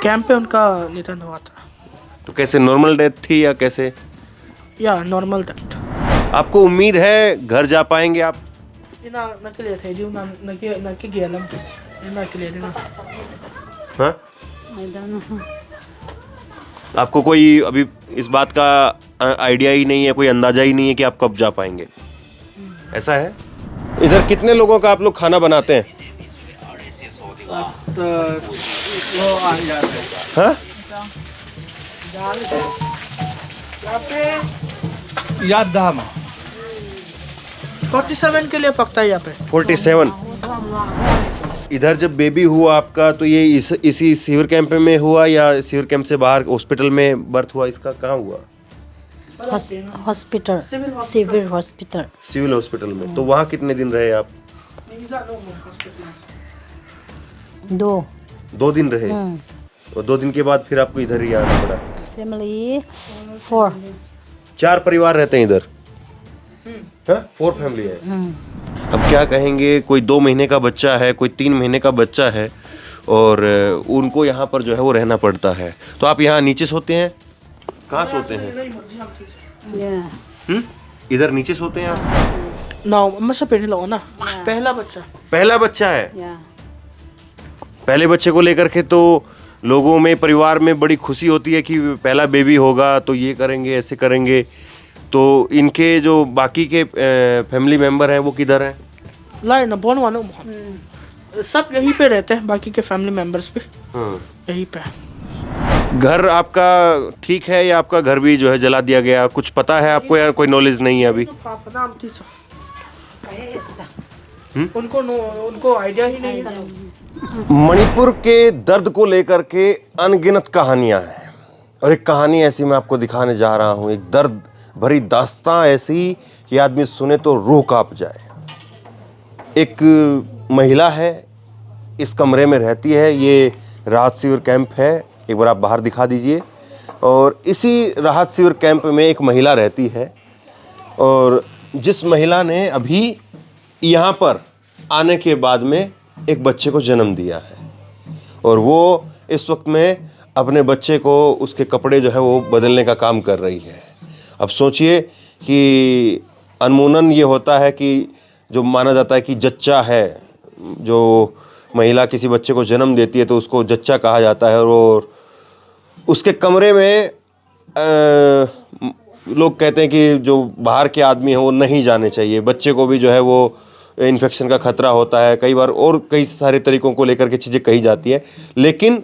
Camp पे उनका निधन हुआ था। तो कैसे, नॉर्मल डेथ थी या कैसे? या नॉर्मल डेथ। आपको उम्मीद है घर जा पाएंगे आप? ina nakiliya tayo yung nakikialam nakiliya din na। हाँ, I don't know. आपको कोई अभी इस बात का आइडिया ही नहीं है, कोई अंदाजा ही नहीं है कि आप कब जा पाएंगे, ऐसा है? इधर कितने लोगों का आप लोग खाना बनाते हैं? तो वो आ जाते हैं हाँ, यहाँ पे याद दाम 47 के लिए पकता है यहाँ पे। 47। इधर जब बेबी हुआ आपका तो ये इसी सीवर कैंप में हुआ या सीवर कैंप से बाहर हॉस्पिटल में बर्थ हुआ? इसका कहाँ हुआ? Hospital, civil hospital. Civil hospital में। तो वहाँ कितने दिन रहे आप? 2 दिन रहे। और 2 दिन के बाद फिर आपको इधर ही आना पड़ा। Family 4. 4 परिवार रहते हैं इधर। हाँ, 4 फैमिली है। अब क्या कहेंगे, कोई 2 महीने का बच्चा है, कोई 3 महीने का बच्चा है और उनको यहाँ पर जो है वो रहना पड़ता है। तो आप यहाँ नीचे सोते हैं? कहाँ सोते हैं? Yeah. इधर नीचे सोते हैं आप? ना मसा पहले लो ना पहला बच्चा। पहला बच्चा है। Yeah. पहले बच्चे को लेकर के तो लोगों में, परिवार में बड़ी खुशी होती है कि पहला बेबी होगा तो ये करेंगे, ऐसे करेंगे। तो इनके जो बाकी के फैमिली मेंबर हैं वो किधर हैं? लाई ना बोन वानो सब यहीं पे रहते हैं, बाकी के फैमिली मेंबर्स भी यहीं पे। घर आपका ठीक है या आपका घर भी जो है जला दिया गया? कुछ पता है आपको या कोई नॉलेज नहीं है अभी? उनको आइडिया ही नहीं है। मणिपुर के दर्द को लेकर के अनगिनत कहानियां हैं और एक कहानी ऐसी मैं आपको दिखाने जा रहा हूं, एक दर्द भरी दास्तां ऐसी कि आदमी सुने तो रूह कांप जाए। एक महिला है, इस कमरे में रहती है। ये राहत शिविर कैंप है, एक बार आप बाहर दिखा दीजिए। और इसी राहत शिविर कैंप में एक महिला रहती है और जिस महिला ने अभी यहाँ पर आने के बाद में एक बच्चे को जन्म दिया है और वो इस वक्त में अपने बच्चे को, उसके कपड़े जो है वो बदलने का काम कर रही है। अब सोचिए कि अनमूनन ये होता है कि जो माना जाता है कि जच्चा है, जो महिला किसी बच्चे को जन्म देती है तो उसको जच्चा कहा जाता है और उसके कमरे में लोग कहते हैं कि जो बाहर के आदमी हैं वो नहीं जाने चाहिए। बच्चे को भी जो है वो इन्फेक्शन का खतरा होता है, कई बार और कई सारे तरीकों को लेकर के चीज़ें कही जाती हैं। लेकिन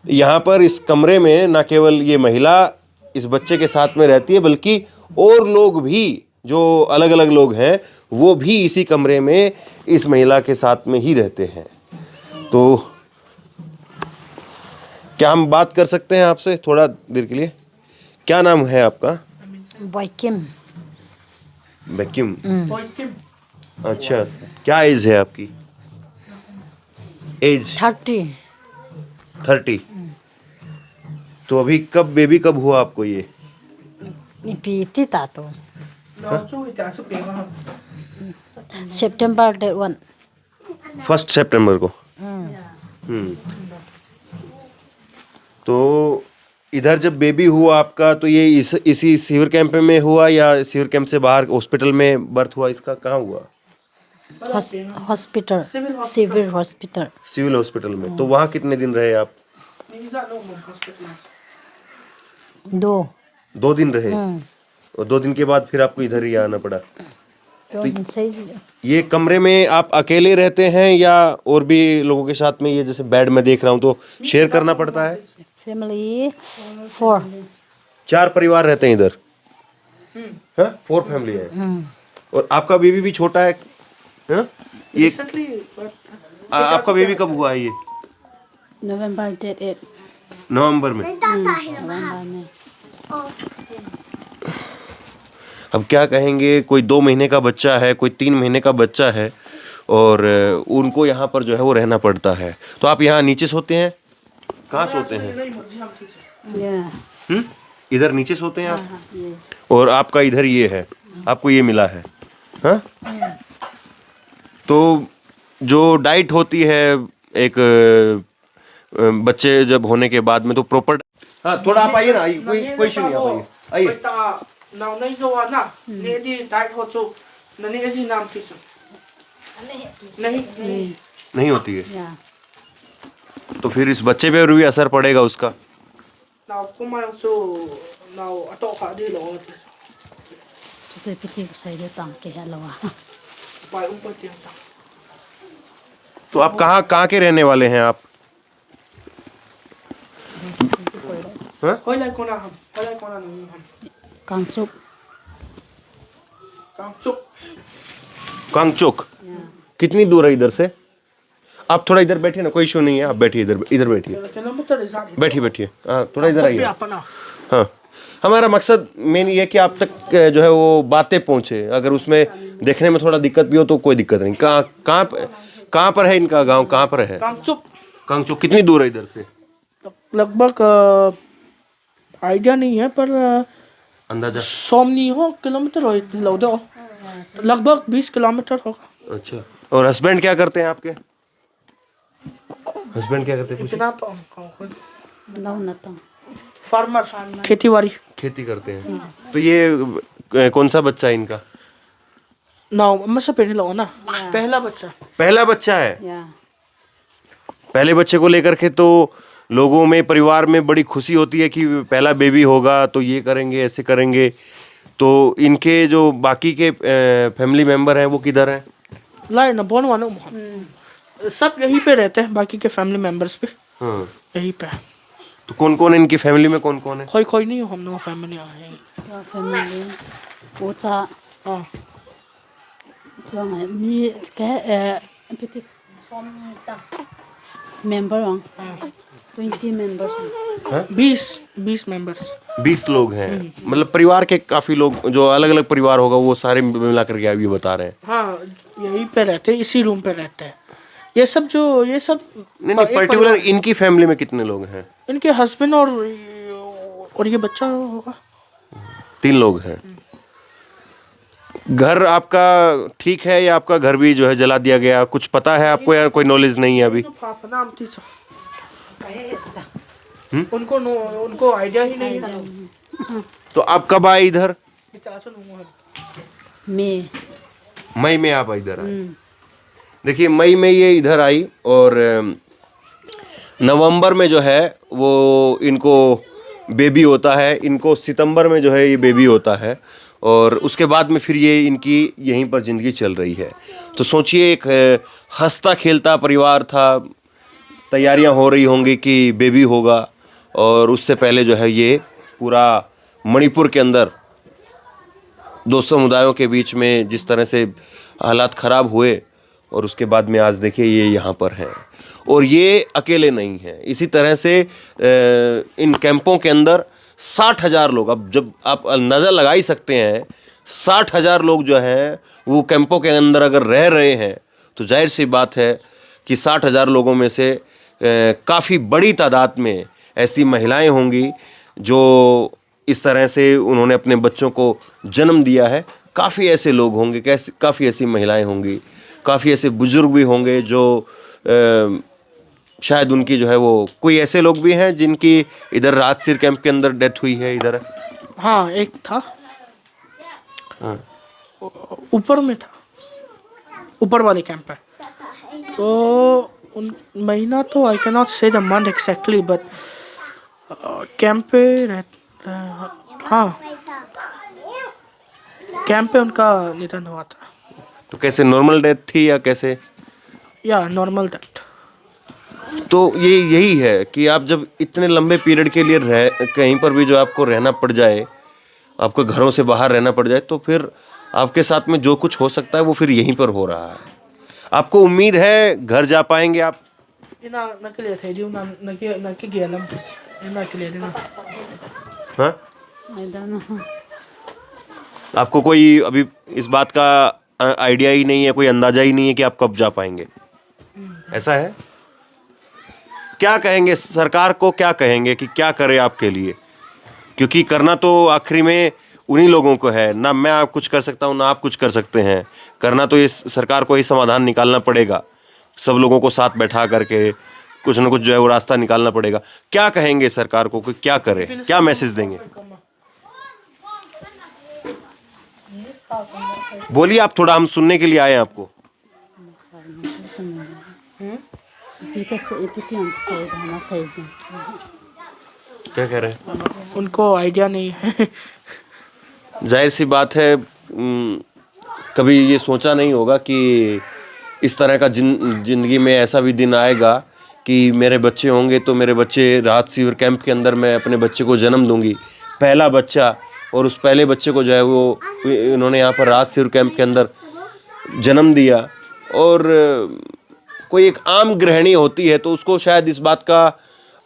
यहाँ पर इस कमरे में ना केवल ये महिला इस बच्चे के साथ में रहती है बल्कि और लोग भी, जो अलग अलग लोग हैं, वो भी इसी कमरे में इस महिला के साथ में ही रहते हैं। तो क्या हम बात कर सकते हैं आपसे थोड़ा देर के लिए? क्या नाम है आपका? Boykim. वैक्यूम। अच्छा, क्या एज है आपकी? एज 30. 30। तो अभी कब बेबी कब हुआ आपको ये? Piti tato. September that one. 1 सितंबर को। तो इधर जब बेबी हुआ आपका तो ये इसी सीवर कैंप में हुआ या सीवर कैंप से बाहर हॉस्पिटल में बर्थ हुआ? इसका कहाँ हुआ? Hospital, civil hospital. Civil hospital में। तो वहाँ कितने दिन रहे आप? 2 दिन रहे। और 2 दिन के बाद फिर आपको इधर ही आना पड़ा। ये कमरे में आप अकेले रहते हैं या और भी लोगों के साथ में? ये जैसे बेड में देख रहा हूँ तो शेयर करना पड़ता है। Family 4. 4 परिवार रहते हैं इधर। हाँ, 4 फैमिली है। और आपका बेबी भी छोटा है। हाँ? ये आपका बेबी कब हुआ है ये? November that 8. नवंबर में। November में. अब क्या कहेंगे, कोई 2 महीने का बच्चा है, कोई 3 महीने का बच्चा है और उनको यहाँ पर जो है वो रहना पड़ता है। तो आप यहाँ नीचे सोते हैं? कहाँ सोते हैं? Yeah. इधर नीचे सोते हैं आप? और आपका इधर ये है, आपको ये मिला है। हाँ? तो जो डाइट होती है, एक बच्चे जब होने के बाद में तो प्रॉपर। हाँ थोड़ा आप आइए ना, आइए, कोई इशू नहीं, आप आइए आइए। ta nào nay zo na ne di tai ho chu na ni ezi nam ti su नहीं नहीं होती है, Yeah. तो फिर इस बच्चे पे भी असर पड़ेगा उसका। nào cũng mai su nào to khá đi lo ti Tôi phải xài được tặng cái hello à. pai pai ti ta तो आप कहाँ कहाँ के रहने वाले हैं आप? hoi lai con nào hoi lai con nào नहीं हम Càng chúc. काम चुप कांगचोक Yeah. कितनी दूर है इधर से? आप थोड़ा इधर बैठिए ना, कोई इशू नहीं है, आप बैठिए इधर, इधर बैठिए, किलोमीटर इजाद बैठिए बैठिए, हाँ थोड़ा इधर आइए। अपना हाँ हमारा मकसद मेन ये है कि आप तक जो है वो बातें पहुँचे। अगर उसमें देखने में थोड़ा दिक्कत भी हो तो कोई दिक्कत नहीं। कहाँ पर है इनका गांव, कहाँ पर है? काम चुप कांगचोक कितनी दूर है इधर से? लगभग आइडिया नहीं है पर अंदाजा? 100 नहीं हो किलोमीटर हो लो दो लगभग 20 किलोमीटर होगा। अच्छा, और हस्बैंड क्या करते हैं आपके? हस्बैंड क्या करते हैं? पूछिए। इतना तो Lâu na to. फार्मर खेती बाड़ी खेती करते हैं। तो ये कौन सा बच्चा है इनका? नाउ मैं से पहले लो ना पहला बच्चा पहला बच्चा है। Yeah. पहले बच्चे को लेकर के तो लोगों में, परिवार में बड़ी खुशी होती है कि पहला बेबी होगा तो ये करेंगे, ऐसे करेंगे। तो इनके जो बाकी के फैमिली मेंबर हैं वो किधर हैं? लाए ना बोन वानो सब यहीं पे रहते हैं, बाकी के फैमिली मेंबर्स भी हाँ, यहीं पे है। तो कौन कौन इनकी फैमिली में कौन कौन है? कोई कोई नहीं हो, हम लोग फैमिली आए हैं। Your family. Bố cha. हाँ Cho mày mi cái petit member không? 20 members. 20 members 20 लोग हैं, मतलब परिवार के काफी लोग, जो अलग अलग परिवार होगा वो सारे मिला करके आप ये बता रहे हैं। हाँ यहीं पे रहते हैं, इसी रूम पे रहते हैं। ये सब नहीं नहीं, पर्टिकुलर इनकी फैमिली में कितने लोग हैं? इनके हस्बैंड और ये बच्चा होगा 3 लोग हैं। घर आपका ठीक है या आपका घर भी जो है जला दिया गया, कुछ पता है आपको या कोई नॉलेज नहीं है अभी? उनको आइडिया ही नहीं है। तो आप कब आए इधर? Me. मई में आप इधर आए। देखिए मई में ये इधर आई और नवंबर में जो है वो इनको बेबी होता है, इनको सितंबर में जो है ये बेबी होता है और उसके बाद में फिर ये इनकी यहीं पर ज़िंदगी चल रही है। तो सोचिए, एक हंसता खेलता परिवार था, तैयारियां हो रही होंगी कि बेबी होगा, और उससे पहले जो है ये पूरा मणिपुर के अंदर 2 समुदायों के बीच में जिस तरह से हालात ख़राब हुए, और उसके बाद में आज देखिए ये यहाँ पर हैं। और ये अकेले नहीं हैं, इसी तरह से इन कैंपों के अंदर 60,000 लोग, अब जब आप अंदाज़ा लगा ही सकते हैं 60,000 लोग जो हैं वो कैंपों के अंदर अगर रह रहे हैं, तो जाहिर सी बात है कि 60,000 लोगों में से काफ़ी बड़ी तादाद में ऐसी महिलाएं होंगी जो इस तरह से उन्होंने अपने बच्चों को जन्म दिया है। काफ़ी ऐसे लोग होंगे, काफ़ी ऐसी महिलाएं होंगी, काफ़ी ऐसे बुजुर्ग भी होंगे जो शायद उनकी जो है वो, कोई ऐसे लोग भी हैं जिनकी इधर राजसिर कैंप के अंदर डेथ हुई है इधर। हाँ एक था, हाँ ऊपर में था, ऊपर वाले कैंप है। तो उन महीना तो आई कैन नॉट से the month exactly, but camp पे हाँ कैंप पे उनका निधन हुआ था। तो कैसे, नॉर्मल डेथ थी या कैसे? या नॉर्मल डेथ। तो ये यही है कि आप जब इतने लंबे पीरियड के लिए कहीं पर भी जो आपको रहना पड़ जाए, आपको घरों से बाहर रहना पड़ जाए, तो फिर आपके साथ में जो कुछ हो सकता है वो फिर यहीं पर हो रहा है। आपको उम्मीद है घर जा पाएंगे आप? हाँ? I don't know. आपको कोई अभी इस बात का आइडिया ही नहीं है, कोई अंदाजा ही नहीं है कि आप कब जा पाएंगे, ऐसा है? क्या कहेंगे सरकार को, क्या कहेंगे कि क्या करे आपके लिए? क्योंकि करना तो आखिरी में उन्हीं लोगों को है ना, मैं आप कुछ कर सकता हूँ ना आप कुछ कर सकते हैं। करना तो ये सरकार को ही समाधान निकालना पड़ेगा, सब लोगों को साथ बैठा करके कुछ ना कुछ जो है वो रास्ता निकालना पड़ेगा। क्या कहेंगे सरकार को कि क्या करे, क्या मैसेज देंगे? बोलिए आप, थोड़ा हम सुनने के लिए आए हैं आपको। क्या कह रहे हैं? उनको आइडिया नहीं है। जाहिर सी बात है, कभी ये सोचा नहीं होगा कि इस तरह का जिंदगी में ऐसा भी दिन आएगा कि मेरे बच्चे होंगे तो मेरे बच्चे राहत शिविर कैंप के अंदर मैं अपने बच्चे को जन्म दूंगी, पहला बच्चा। और उस पहले बच्चे को जो है वो इन्होंने यहाँ पर राहत शिविर कैंप के अंदर जन्म दिया। और कोई एक आम गृहिणी होती है तो उसको शायद इस बात का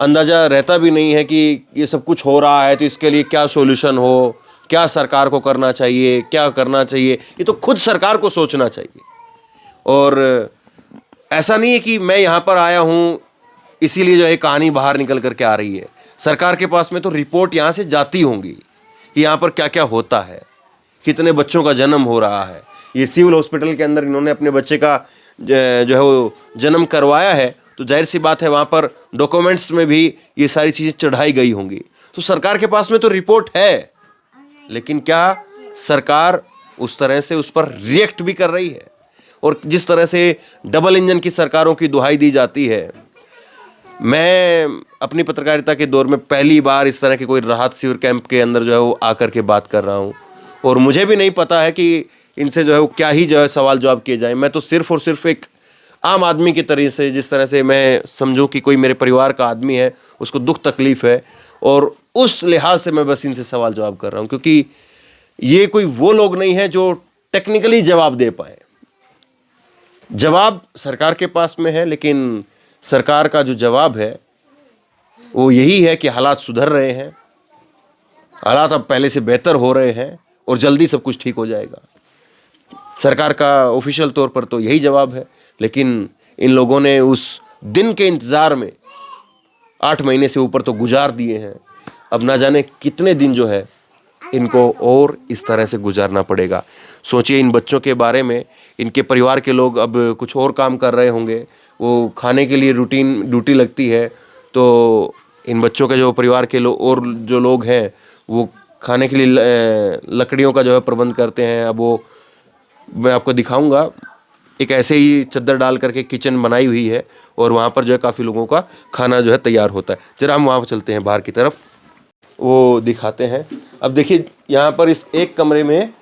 अंदाज़ा रहता भी नहीं है कि ये सब कुछ हो रहा है तो इसके लिए क्या सॉल्यूशन हो, क्या सरकार को करना चाहिए, क्या करना चाहिए। ये तो खुद सरकार को सोचना चाहिए। और ऐसा नहीं है कि मैं यहाँ पर आया हूँ इसीलिए जो है कहानी बाहर निकल करके आ रही है। सरकार के पास में तो रिपोर्ट यहाँ से जाती होंगी कि यहाँ पर क्या क्या होता है, कितने बच्चों का जन्म हो रहा है। ये सिविल हॉस्पिटल के अंदर इन्होंने अपने बच्चे का जो है वो जन्म करवाया है तो जाहिर सी बात है वहाँ पर डॉक्यूमेंट्स में भी ये सारी चीज़ें चढ़ाई गई होंगी। तो सरकार के पास में तो रिपोर्ट है, लेकिन क्या सरकार उस तरह से उस पर रिएक्ट भी कर रही है? और जिस तरह से डबल इंजन की सरकारों की दुहाई दी जाती है, मैं अपनी पत्रकारिता के दौर में पहली बार इस तरह के कोई राहत शिविर कैंप के अंदर जो है वो आकर के बात कर रहा हूँ। और मुझे भी नहीं पता है कि इनसे जो है वो क्या ही जो है सवाल जवाब किए जाए। मैं तो सिर्फ और सिर्फ एक आम आदमी की तरह से, जिस तरह से मैं समझूं कि कोई मेरे परिवार का आदमी है, उसको दुख तकलीफ है, और उस लिहाज से मैं बस इनसे सवाल जवाब कर रहा हूं। क्योंकि ये कोई वो लोग नहीं है जो टेक्निकली जवाब दे पाए। जवाब सरकार के पास में है, लेकिन सरकार का जो जवाब है वो यही है कि हालात सुधर रहे हैं, हालात अब पहले से बेहतर हो रहे हैं और जल्दी सब कुछ ठीक हो जाएगा। सरकार का ऑफिशियल तौर पर तो यही जवाब है, लेकिन इन लोगों ने उस दिन के इंतज़ार में 8 महीने से ऊपर तो गुजार दिए हैं। अब ना जाने कितने दिन जो है इनको और इस तरह से गुजारना पड़ेगा। सोचिए इन बच्चों के बारे में, इनके परिवार के लोग अब कुछ और काम कर रहे होंगे, वो खाने के लिए रूटीन ड्यूटी लगती है, तो इन बच्चों के जो परिवार के लोग और जो लोग हैं वो खाने के लिए लकड़ियों का जो है प्रबंध करते हैं। अब वो मैं आपको दिखाऊंगा, एक ऐसे ही चद्दर डाल करके किचन बनाई हुई है और वहाँ पर जो है काफ़ी लोगों का खाना जो है तैयार होता है। जरा हम वहाँ पर चलते हैं बाहर की तरफ, वो दिखाते हैं। अब देखिए यहाँ पर इस एक कमरे में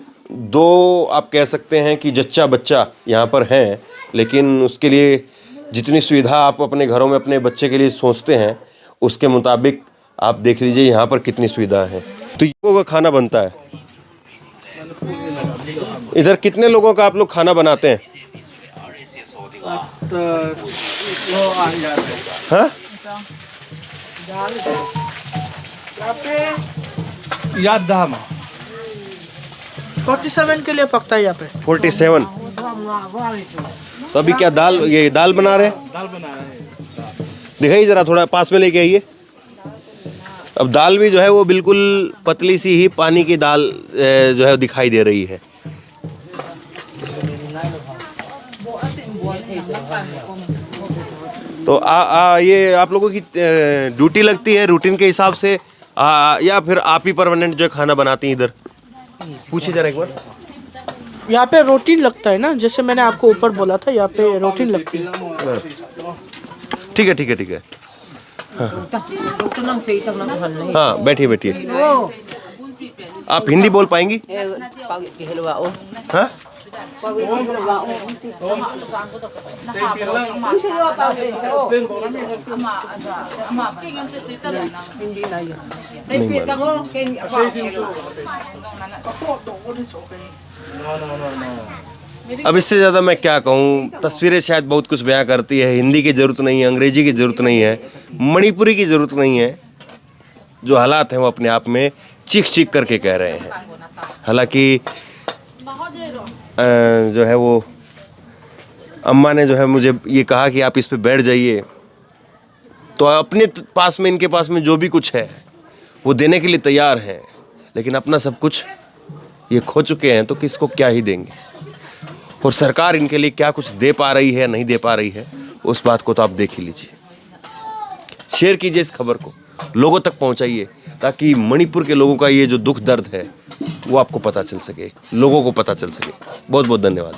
2 आप कह सकते हैं कि जच्चा बच्चा यहाँ पर हैं, लेकिन उसके लिए जितनी सुविधा आप अपने घरों में अपने बच्चे के लिए सोचते हैं उसके मुताबिक आप देख लीजिए यहाँ पर कितनी सुविधा है। तो ये का खाना बनता है। इधर कितने लोगों का आप लोग खाना बनाते हैं? हाँ? याद दाम 47 के लिए पकता है यहाँ पे। 47। तो अभी क्या ये दाल बना रहे हैं? दाल बना रहे हैं। दिखाइए जरा, थोड़ा पास में लेके आइए। अब दाल भी जो है वो बिल्कुल पतली सी ही पानी की दाल जो है दिखाई दे रही है। तो ये आप लोगों की ड्यूटी लगती है रूटीन के हिसाब से, या फिर आप ही परमानेंट जो खाना बनाती हैं इधर? पूछिए जरा एक बार। यहाँ पे रूटीन लगता है ना, जैसे मैंने आपको ऊपर बोला था, यहाँ पे रूटीन लगती है। ठीक है ठीक है ठीक है। हाँ बैठिए बैठिए। आप हिंदी बोल पाएंगी? हाँ? अब इससे ज़्यादा मैं क्या कहूँ, तस्वीरें शायद बहुत कुछ बयां करती है। हिंदी की ज़रूरत नहीं है, अंग्रेजी की ज़रूरत नहीं है, मणिपुरी की ज़रूरत नहीं है। जो हालात हैं वो अपने आप में चीख चीख करके कह रहे हैं। हालांकि जो है वो अम्मा ने जो है मुझे ये कहा कि आप इस पे बैठ जाइए, तो अपने पास में, इनके पास में जो भी कुछ है वो देने के लिए तैयार हैं, लेकिन अपना सब कुछ ये खो चुके हैं तो किसको क्या ही देंगे। और सरकार इनके लिए क्या कुछ दे पा रही है नहीं दे पा रही है, उस बात को तो आप देख ही लीजिए। शेयर कीजिए इस खबर को, लोगों तक पहुंचाइए, ताकि मणिपुर के लोगों का ये जो दुख दर्द है वो आपको पता चल सके, लोगों को पता चल सके। बहुत बहुत धन्यवाद।